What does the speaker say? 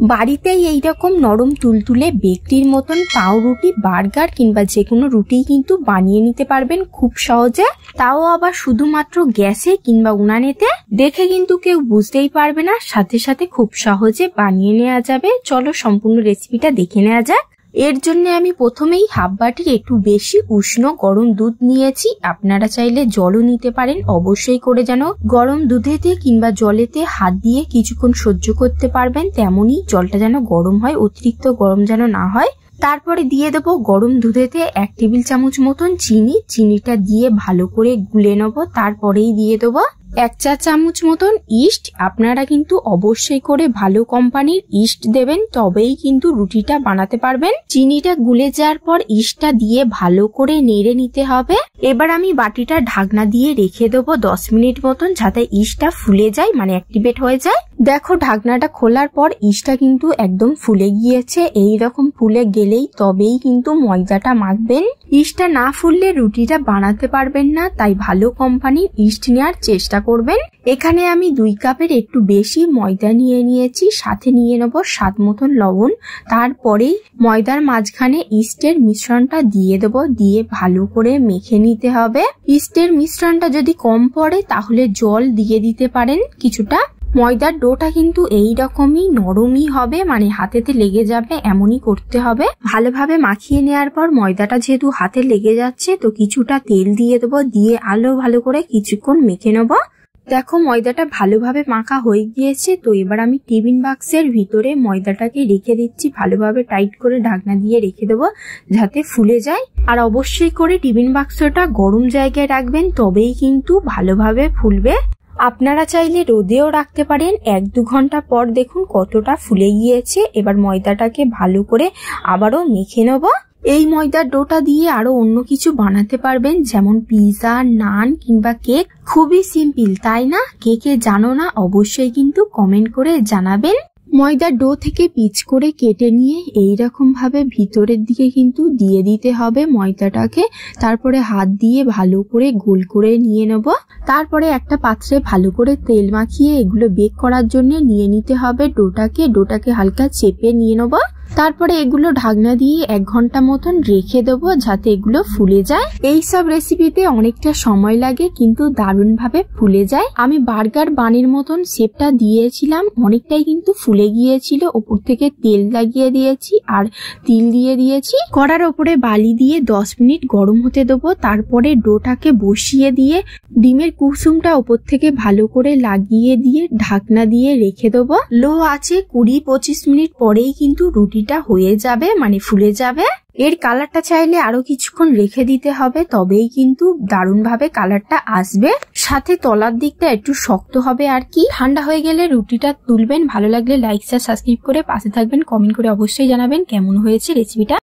বাড়িতেই এইরকম নরম তুলতুলে বেকরির মতন পাউরুটি, বার্গার কিংবা যে কোনো রুটি কিন্তু বানিয়ে নিতে পারবেন খুব সহজে, তাও আবার শুধুমাত্র গ্যাসে কিংবা উনানেতে। দেখে কিন্তু কেউ বুঝতেই পারবে না, সাথে সাথে খুব সহজে বানিয়ে নেওয়া যাবে। চলো সম্পূর্ণ রেসিপিটা দেখে নেওয়া যাক। এর জন্য আমি প্রথমেই হাফ বাটির একটু বেশি উষ্ণ গরম দুধ নিয়েছি। আপনারা চাইলে জলও নিতে পারেন, অবশ্যই করে যেন গরম দুধেতে কিংবা জলেতে হাত দিয়ে কিছুক্ষণ সহ্য করতে পারবেন, তেমনই জলটা যেন গরম হয়, অতিরিক্ত গরম যেন না হয়। তারপরে দিয়ে দেবো গরম দুধেতে 1 টেবিল চামচ মতন চিনি। চিনিটা দিয়ে ভালো করে গুলে নেবো। তারপরেই দিয়ে দেবো 1 চা চামচ মতন ইস্ট। আপনারা কিন্তু অবশ্যই করে ভালো কোম্পানির ইস্ট দেবেন, তবেই কিন্তু রুটিটা বানাতে পারবেন। চিনিটা গুলে যাওয়ার পর ইস্টটা দিয়ে ভালো করে নেড়ে নিতে হবে। এবার আমি বাটিটা ঢাকনা দিয়ে রেখে দেবো 10 মিনিট মতন, যাতে ইস্টটা ফুলে যায়, মানে অ্যাক্টিভেট হয়ে যায়। দেখো ঢাকনাটা খোলার পর ইস্টটা কিন্তু একদম ফুলে গিয়েছে। এই রকম ফুলে গেলেই তবেই কিন্তু ময়দাটা মাখবেন। ইস্টটা না ফুললে রুটিটা বানাতে পারবেন না, তাই ভালো কোম্পানির ইস্ট নেওয়ার চেষ্টা করবেন। এখানে আমি 2 কাপের একটু বেশি ময়দা নিয়ে নিয়েছি, সাথে নিয়ে নেব স্বাদ মতন লবণ। তারপরেই ময়দার মাঝখানে ইস্টের মিশ্রণটা দিয়ে দেব, দিয়ে ভালো করে মেখে নিতে হবে। ইস্টের মিশ্রণটা যদি কম পড়ে তাহলে জল দিয়ে দিতে পারেন কিছুটা। ময়দার ডোটা কিন্তু এই রকমই নরমই হবে, মানে হাতেতে লেগে যাবে এমনই করতে হবে। ভালোভাবে মাখিয়ে নেওয়ার পর ময়দাটা যেহেতু হাতে লেগে যাচ্ছে, তো কিছুটা তেল দিয়ে দেবো, দিয়ে ভালো করে কিছুক্ষণ মেখে নেবো। দেখো ময়দাটা ভালোভাবে মাখা হয়ে গিয়েছে। তো এবার আমি টিফিন বাক্সের ভিতরে ময়দাটাকে রেখে দিচ্ছি, ভালোভাবে টাইট করে ঢাকনা দিয়ে রেখে দেবো যাতে ফুলে যায়। আর অবশ্যই করে টিফিন বাক্সটা গরম জায়গায় রাখবেন, তবেই কিন্তু ভালোভাবে ফুলবে। আপনারা চাইলে রোদেও রাখতে পারেন। 1-2 ঘন্টা পর দেখুন কতটা ফুলে গিয়েছে। এবার ময়দাটাকে ভালো করে আবারও মেখে নেব। এই ময়দার ডোটা দিয়ে আরো অন্য কিছু বানাতে পারবেন, যেমন পিৎজা, নান কিংবা কেক। খুবই সিম্পল, তাই না? কে কে জানো না অবশ্যই কিন্তু কমেন্ট করে জানাবেন। ময়দার ডো থেকে পিচ করে কেটে নিয়ে এইরকম ভাবে ভিতরের দিকে কিন্তু দিয়ে দিতে হবে ময়দাটাকে। তারপরে হাত দিয়ে ভালো করে গোল করে নিয়ে নেব। তারপরে একটা পাত্রে ভালো করে তেল মাখিয়ে এগুলো বেক করার জন্য নিয়ে নিতে হবে ডোটাকে হালকা চেপে নিয়ে নেব। তারপরে এগুলো ঢাকনা দিয়ে 1 ঘন্টা মতন রেখে দেবো, যাতে এগুলো ফুলে যায়। এই সব রেসিপিতে অনেকটা সময় লাগে, কিন্তু দারুণ ভাবে ফুলে যায়। আমি বার্গার বানের মতন শেপটা দিয়েছিলাম, অনেকটাই কিন্তু ফুলে গিয়েছিল। ওপর থেকে তেল লাগিয়ে দিয়েছি আর তিল দিয়ে দিয়েছি। কড়ার ওপরে বালি দিয়ে 10 মিনিট গরম হতে দেবো। তারপরে ডোটাকে বসিয়ে দিয়ে ডিমের কুসুমটা ওপর থেকে ভালো করে লাগিয়ে দিয়ে ঢাকনা দিয়ে রেখে দেবো। লো আছে 20-25 মিনিট পরেই কিন্তু রুটিটা হয়ে যাবে, মানে ফুলে যাবে। এর কালারটা চাইলে আরো কিছুক্ষণ রেখে দিতে হবে, তবেই কিন্তু দারুণ ভাবে কালারটা আসবে। সাথে তলার দিকটা একটু শক্ত হবে আর কি। ঠান্ডা হয়ে গেলে রুটিটা তুলবেন। ভালো লাগলে লাইক, শেয়ার, সাবস্ক্রাইব করে পাশে থাকবেন। কমেন্ট করে অবশ্যই জানাবেন কেমন হয়েছে রেসিপিটা।